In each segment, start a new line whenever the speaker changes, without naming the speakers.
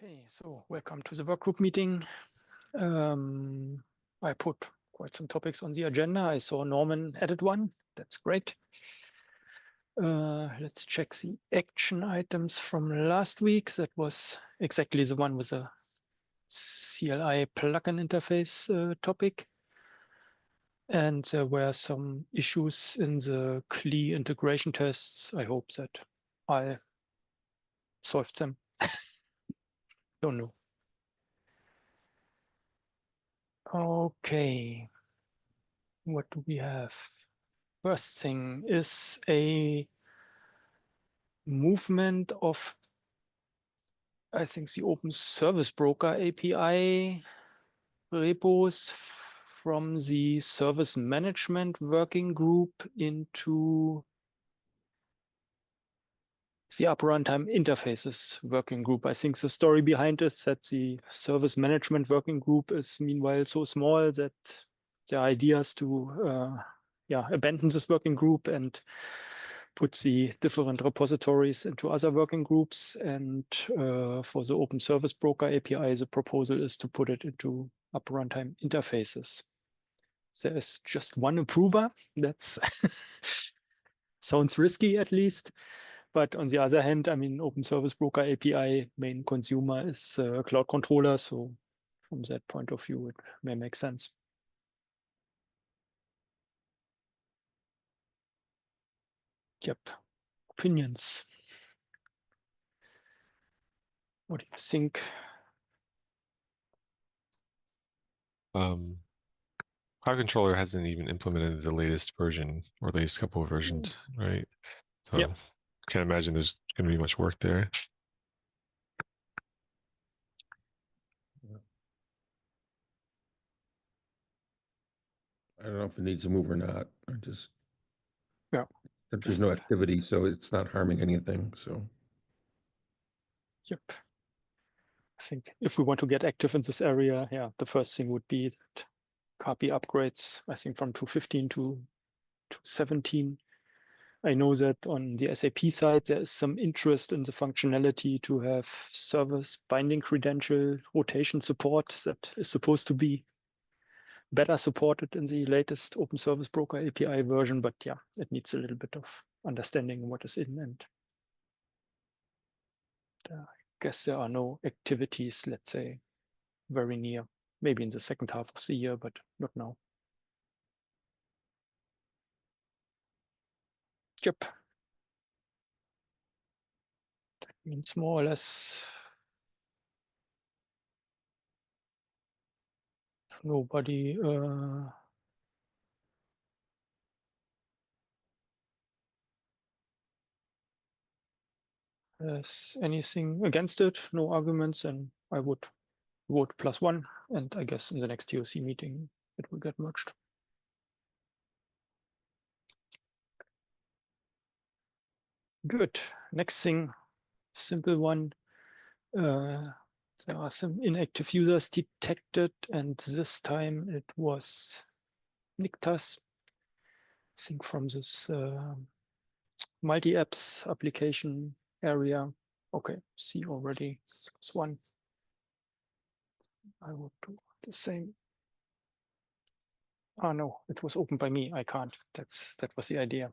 Okay, so welcome to the workgroup meeting. I put quite some topics on the agenda. I saw Norman added one. That's great. Let's check the action items from last week. That was exactly the one with a CLI plugin interface topic. And there were some issues in the CLI integration tests. I hope that I solved them. Don't know. Okay. What do we have? First thing is a movement of, I think, the Open Service Broker API repos from the Service Management Working Group into the Upper Runtime Interfaces Working Group. I think the story behind it is that the Service Management Working Group is meanwhile so small that the idea is to abandon this working group and put the different repositories into other working groups. And for the Open Service Broker API, the proposal is to put it into Upper Runtime Interfaces. There is just one approver. That's sounds risky at least. But on the other hand, I mean, Open Service Broker API main consumer is Cloud Controller. So from that point of view, it may make sense. Yep. Opinions. What do you think?
Cloud Controller hasn't even implemented the latest version or latest couple of versions, right? So
yep.
Can't imagine there's going to be much work there.
I don't know if it needs a move or not. I just,
yeah,
there's no activity, so it's not harming anything. So,
yep. I think if we want to get active in this area, yeah, the first thing would be that copy upgrades, I think from 2.15 to 2.17. I know that on the SAP side, there is some interest in the functionality to have service binding credential rotation support that is supposed to be better supported in the latest Open Service Broker API version, but yeah, it needs a little bit of understanding what is in, and I guess there are no activities, let's say, very near, maybe in the second half of the year, but not now. Yep. That means more or less nobody has anything against it, no arguments, and I would vote +1, and I guess in the next TOC meeting it will get merged. Good. Next thing, simple one. There are some inactive users detected, and this time it was Niktas. I think from this multi-apps application area. Okay, see already it's one. I would do the same. Oh no, it was opened by me. I can't. That was the idea.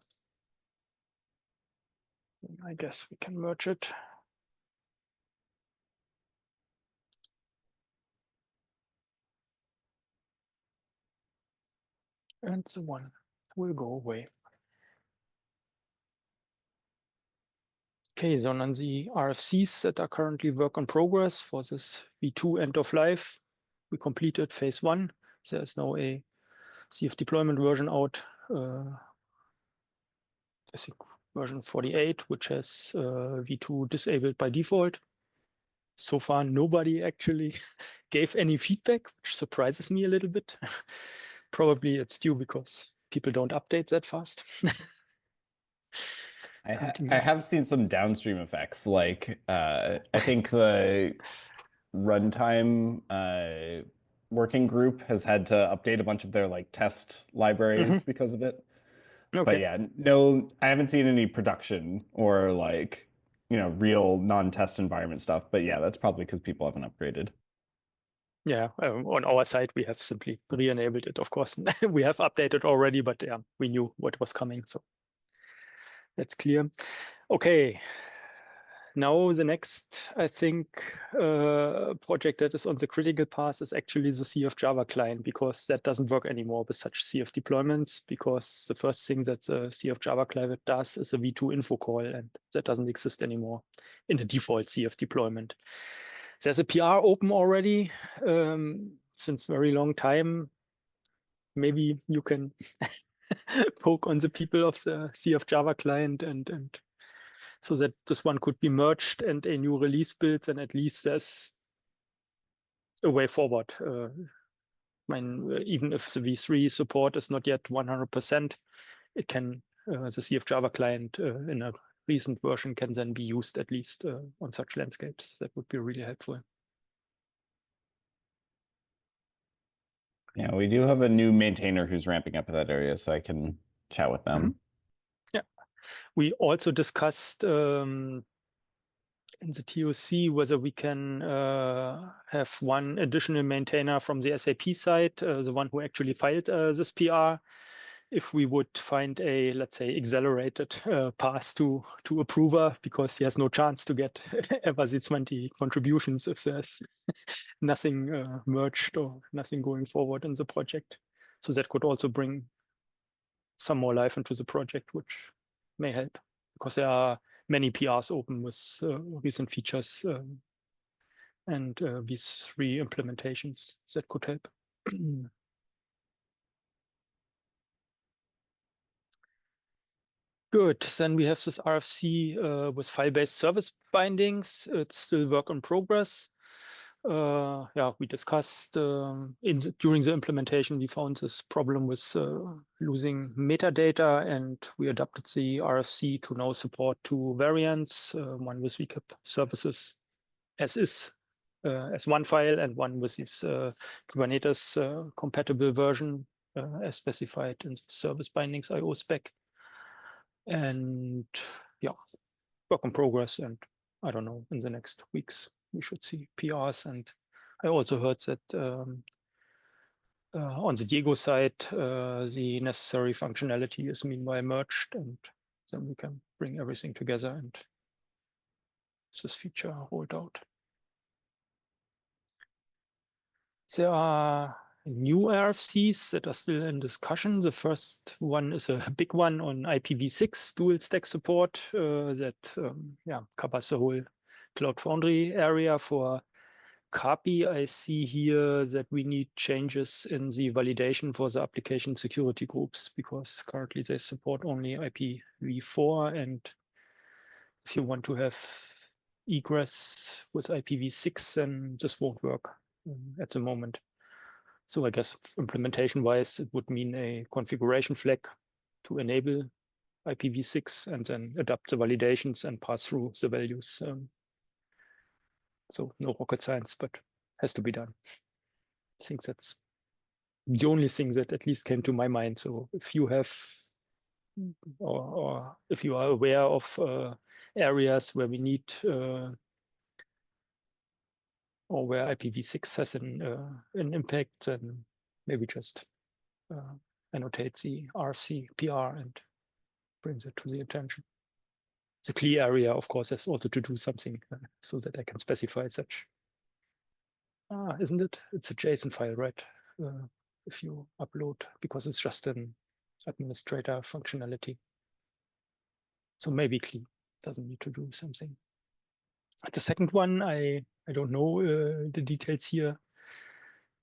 I guess we can merge it. And the one will go away. Okay, so on the RFCs that are currently work in progress for this V2 end of life, we completed phase 1. There's now a CF deployment version out, I think version 48, which has V2 disabled by default. So far, nobody actually gave any feedback, which surprises me a little bit. Probably it's due because people don't update that fast.
I have seen some downstream effects, like I think the runtime working group has had to update a bunch of their like test libraries because of it.
Okay.
But yeah, no, I haven't seen any production or like real non-test environment stuff. But yeah, that's probably because people haven't upgraded.
Yeah, on our side, we have simply re-enabled it. Of course, we have updated already, but yeah, we knew what was coming, so that's clear. Okay, now the next, I think, project that is on the critical path is actually the CF Java client, because that doesn't work anymore with such CF deployments, because the first thing that the CF Java client does is a v2 info call, and that doesn't exist anymore in the default CF deployment. There's a PR open already since very long time. Maybe you can poke on the people of the CF Java client and so that this one could be merged and a new release built, and at least there's a way forward. Even if the v3 support is not yet 100%, it can, the CF Java client in a recent version can then be used at least on such landscapes. That would be really helpful.
Yeah, we do have a new maintainer who's ramping up in that area, so I can chat with them.
Yeah, we also discussed in the TOC whether we can have one additional maintainer from the SAP side, the one who actually filed this PR, if we would find a, let's say, accelerated path to approver, because he has no chance to get ever the 20 contributions if there's nothing merged or nothing going forward in the project. So that could also bring some more life into the project, which may help, because there are many PRs open with recent features and these 3 implementations that could help. Good. Then we have this RFC with file-based service bindings. It's still work in progress. Yeah, we discussed during the implementation, we found this problem with losing metadata, and we adapted the RFC to now support 2 variants, one with recap services as is, as one file, and one with this Kubernetes compatible version as specified in the service bindings IO spec. And yeah, work in progress, and I don't know, in the next weeks we should see PRs. And I also heard that on the Diego side, the necessary functionality is meanwhile merged, and then we can bring everything together and this feature rolled out. There are new RFCs that are still in discussion. The first one is a big one on IPv6 dual stack support that covers the whole Cloud Foundry area. For CAPI, I see here that we need changes in the validation for the application security groups, because currently they support only IPv4, and if you want to have egress with IPv6, then this won't work at the moment. So I guess implementation-wise, it would mean a configuration flag to enable IPv6 and then adapt the validations and pass through the values. So no rocket science, but has to be done. I think that's the only thing that at least came to my mind. So if you have, or if you are aware of areas where we need, or where IPv6 has an impact, then maybe just annotate the RFC PR and brings it to the attention. The clear area, of course, has also to do something so that I can specify such. Isn't it? It's a JSON file, right? If you upload, because it's just an administrator functionality. So maybe CLI doesn't need to do something. The second one, I don't know the details here,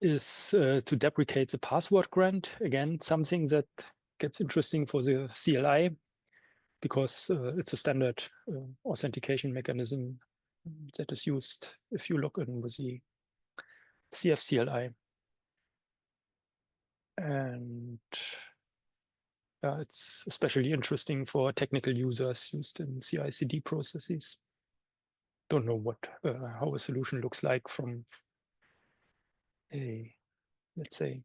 is to deprecate the password grant. Again, something that gets interesting for the CLI, because it's a standard authentication mechanism that is used if you log in with the CF-CLI. And it's especially interesting for technical users used in CI/CD processes. Don't know what how a solution looks like from a, let's say,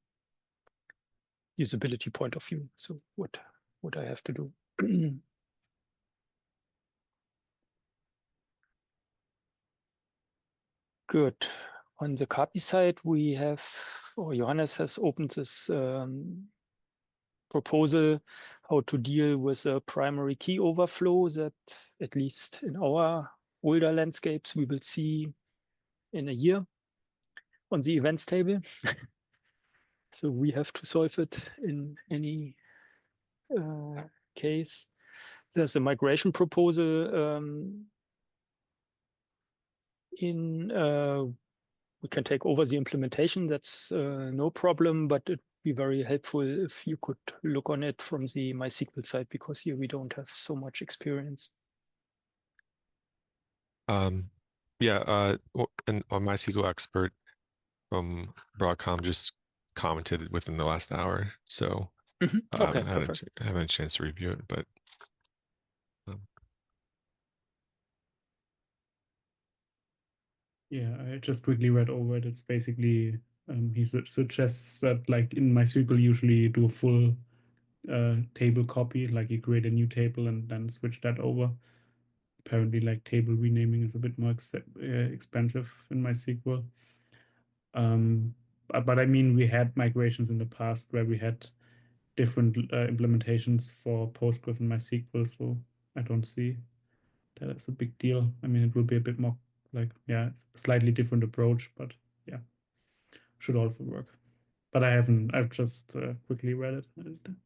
usability point of view. So what I have to do. Good. On the copy side, we have, or Johannes has opened this proposal how to deal with a primary key overflow that, at least in our older landscapes, we will see in a year on the events table. So we have to solve it in any case. There's a migration proposal we can take over the implementation. That's no problem, but it'd be very helpful if you could look on it from the MySQL side, because here we don't have so much experience.
Yeah, and a MySQL expert from Broadcom just commented within the last hour, so
Okay,
I
perfect.
haven't had a chance to review it, but
Yeah, I just quickly read over it. It's basically he suggests that like in MySQL usually do a full table copy, like you create a new table and then switch that over. Apparently, like table renaming is a bit more expensive in MySQL. But I mean, we had migrations in the past where we had different implementations for Postgres and MySQL, so I don't see that as a big deal. I mean, it will be a bit more like, yeah, it's a slightly different approach, but yeah, should also work. But I've just quickly read it, and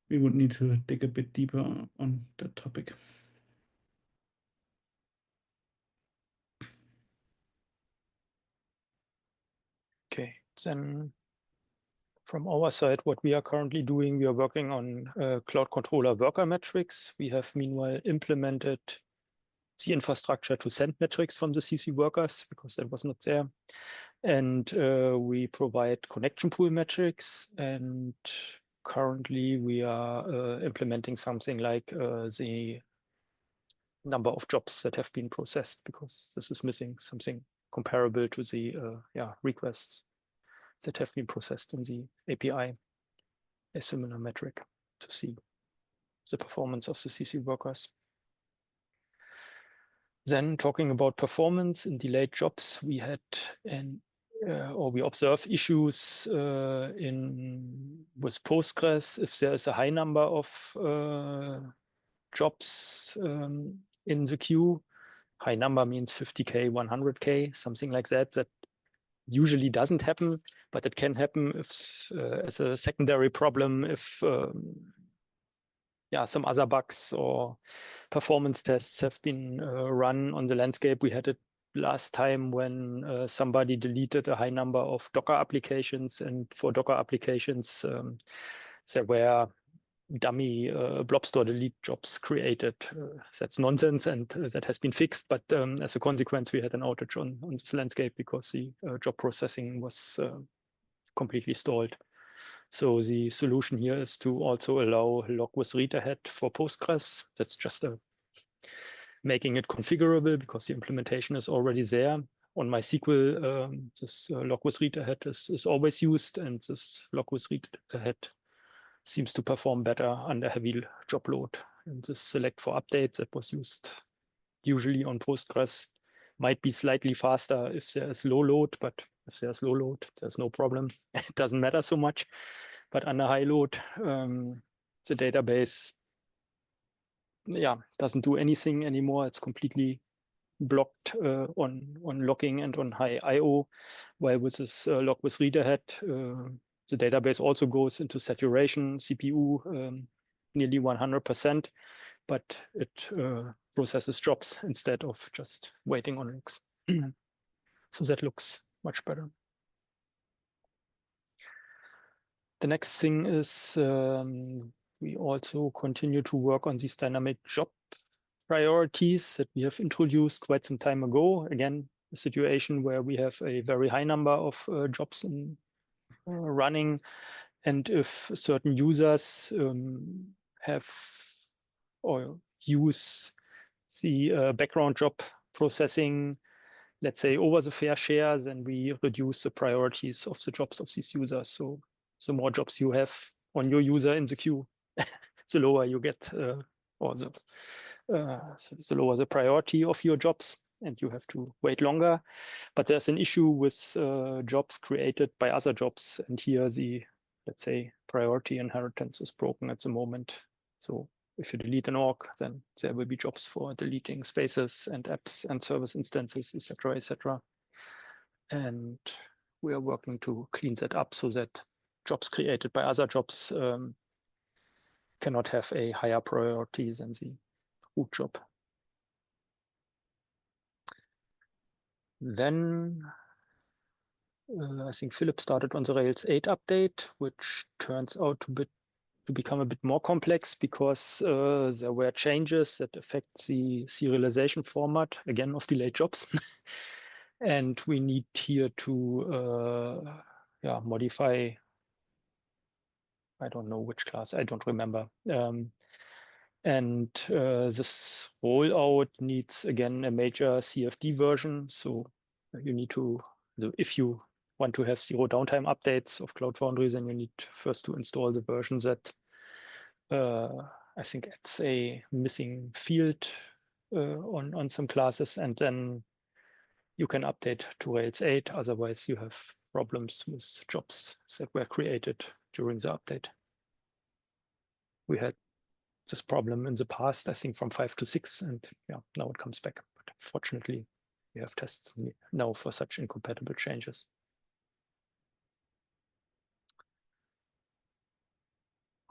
we would need to dig a bit deeper on that topic.
Okay, then from our side, what we are currently doing, we are working on Cloud Controller worker metrics. We have meanwhile implemented the infrastructure to send metrics from the CC workers, because that was not there. And we provide connection pool metrics. And currently we are implementing something like the number of jobs that have been processed, because this is missing something comparable to the requests that have been processed in the API, a similar metric to see the performance of the CC workers. Then talking about performance in delayed jobs, we had we observe issues with Postgres if there is a high number of jobs in the queue. High number means 50K, 100K, something like that. That usually doesn't happen, but it can happen if, as a secondary problem, if some other bugs or performance tests have been run on the landscape. We had it last time when somebody deleted a high number of Docker applications, and for Docker applications, there were dummy blob store delete jobs created. That's nonsense, and that has been fixed. But as a consequence, we had an outage on this landscape because the job processing was completely stalled. So the solution here is to also allow log with read ahead for Postgres. That's just making it configurable, because the implementation is already there. On MySQL, this log with read ahead is always used, and this log with read ahead seems to perform better under heavy job load. And this select for updates that was used usually on Postgres might be slightly faster if there is low load, but if there's low load, there's no problem. It doesn't matter so much. But under high load, the database doesn't do anything anymore. It's completely blocked on logging and on high IO, while with this log with read ahead, the database also goes into saturation, CPU nearly 100%, but it processes jobs instead of just waiting on logs. So that looks much better. The next thing is we also continue to work on these dynamic job priorities that we have introduced quite some time ago. Again, a situation where we have a very high number of jobs in running, and if certain users have or use the background job processing, let's say, over the fair share, then we reduce the priorities of the jobs of these users. So the more jobs you have on your user in the queue, the lower you get, or the lower the priority of your jobs. and you have to wait longer. But there's an issue with jobs created by other jobs, and here the, let's say, priority inheritance is broken at the moment. So if you delete an org, then there will be jobs for deleting spaces and apps and service instances, etc., etc. And we are working to clean that up so that jobs created by other jobs cannot have a higher priority than the root job. Then I think Philip started on the Rails 8 update, which turns out to become a bit more complex because there were changes that affect the serialization format, again, of delayed jobs. And we need here to modify, I don't know which class, I don't remember. And this rollout needs, again, a major CFD version. So you need to, if you want to have zero downtime updates of Cloud Foundry, then you need first to install the version that I think it's a missing field on some classes, and then you can update to Rails 8. Otherwise, you have problems with jobs that were created during the update. We had this problem in the past, I think from 5 to 6, and yeah, now it comes back. But fortunately, we have tests now for such incompatible changes.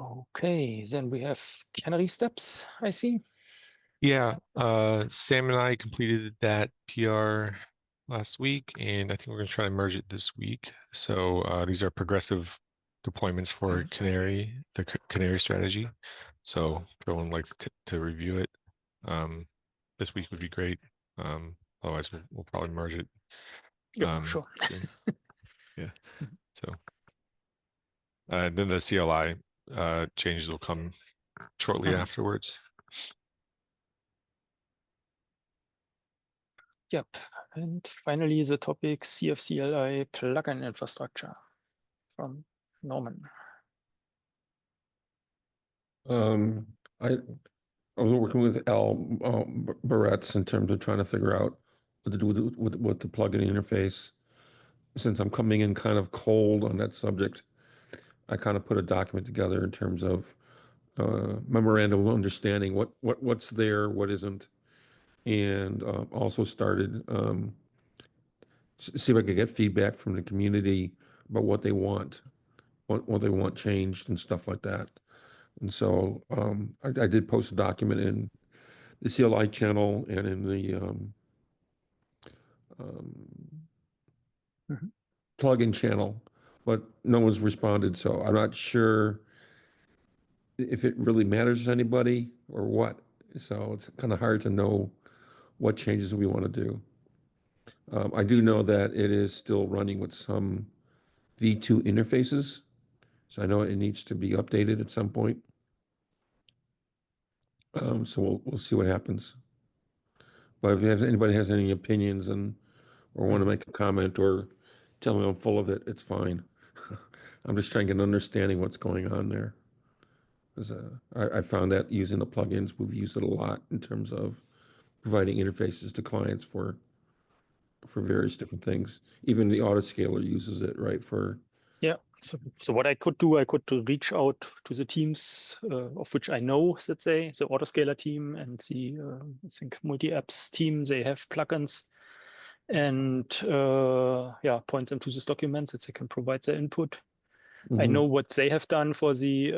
Okay, then we have canary steps, I see.
Yeah, Sam and I completed that PR last week, and I think we're going to try to merge it this week. So these are progressive deployments for Canary, the Canary strategy. So if everyone would like to review it, this week would be great. Otherwise, we'll probably merge it.
Yeah, sure.
Yeah. So then the CLI changes will come shortly afterwards.
Yep. And finally, the topic CFCLI plugin infrastructure from Norman.
I was working with Al Barretts in terms of trying to figure out what to do with the plugin interface. Since I'm coming in kind of cold on that subject, I kind of put a document together in terms of memorandum of understanding what's there, what isn't, and also started see if I could get feedback from the community about what they want, what they want changed and stuff like that. And so I did post a document in the CLI channel and in the plugin channel, but no one's responded. So I'm not sure if it really matters to anybody or what. So it's kind of hard to know what changes we want to do. I do know that it is still running with some V2 interfaces. So I know it needs to be updated at some point. So we'll see what happens. But if anybody has any opinions or want to make a comment or tell me I'm full of it, it's fine. I'm just trying to get an understanding what's going on there. Because I found that using the plugins, we've used it a lot in terms of providing interfaces to clients for various different things. Even the autoscaler uses it, right?
Yeah. So what I could do, I could reach out to the teams of which I know that the autoscaler team and the I think multi-apps team, they have plugins, and point them to this document that they can provide their input. I know what they have done for the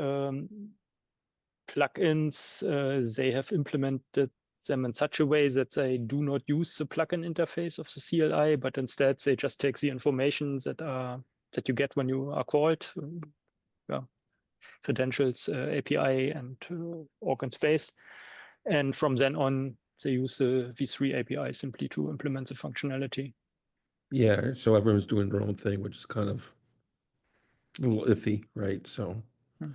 plugins. They have implemented them in such a way that they do not use the plugin interface of the CLI, but instead they just take the information that you get when you are called, credentials, API, and org and space. And from then on, they use the V3 API simply to implement the functionality.
Yeah, so everyone's doing their own thing, which is kind of a little iffy, right? So it'd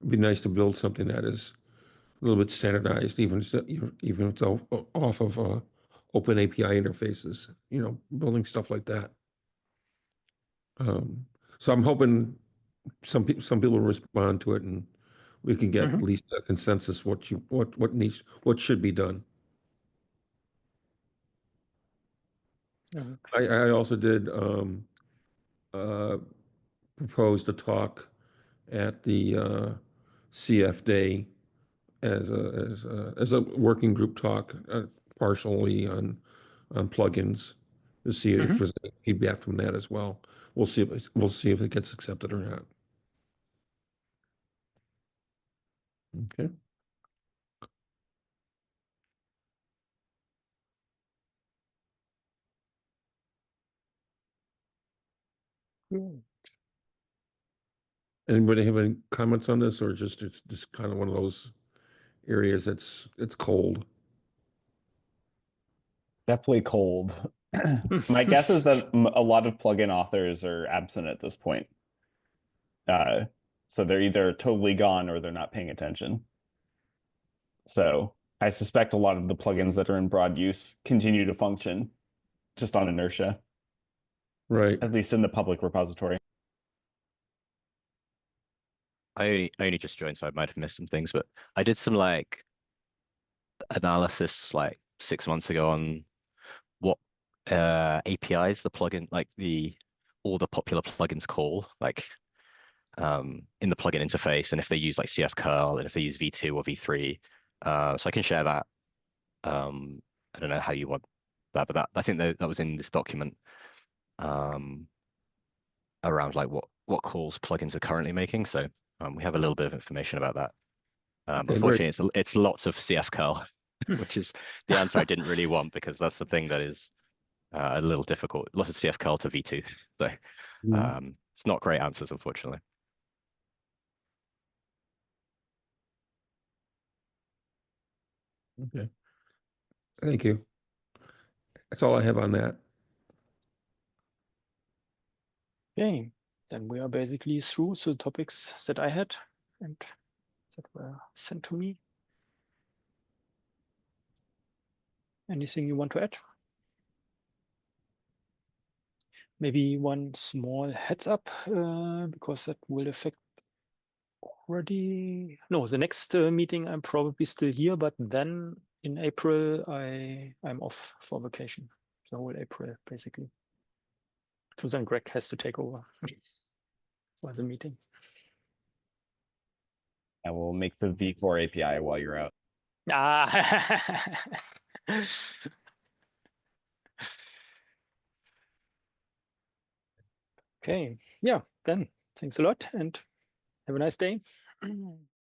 be nice to build something that is a little bit standardized, even if it's off of open API interfaces, building stuff like that. So I'm hoping some people will respond to it and we can get at least a consensus what should be done.
And
I also did propose to talk at the CF Day as a working group talk, partially on plugins, to see if there's any feedback from that as well. We'll see if it gets accepted or not. Okay. Anybody have any comments on this, or just it's just kind of one of those areas it's cold?
Definitely cold. My guess is that a lot of plugin authors are absent at this point. So they're either totally gone or they're not paying attention. So I suspect a lot of the plugins that are in broad use continue to function just on inertia,
Right.
at least in the public repository.
I only just joined, so I might have missed some things, but I did some like analysis like 6 months ago on what APIs the plugin, like all the popular plugins call, like in the plugin interface, and if they use like CF curl and if they use V2 or V3. So I can share that. I don't know how you want that, but I think that was in this document around like what calls plugins are currently making. So we have a little bit of information about that.
Okay,
Unfortunately, it's lots of CF curl, which is the answer I didn't really want, because that's the thing that is a little difficult. Lots of CF curl to V2. So it's not great answers, unfortunately.
Okay. Thank you. That's all I have on that.
okay, then we are basically through the topics that I had and that were sent to me. Anything you want to add? Maybe one small heads up, because that will affect already. No, the next meeting I'm probably still here, but then in April I'm off for vacation. The whole April basically. So then Greg has to take over for the meeting.
I will make the V4 API while you're out.
Ah. Okay, yeah, then thanks a lot and have a nice day.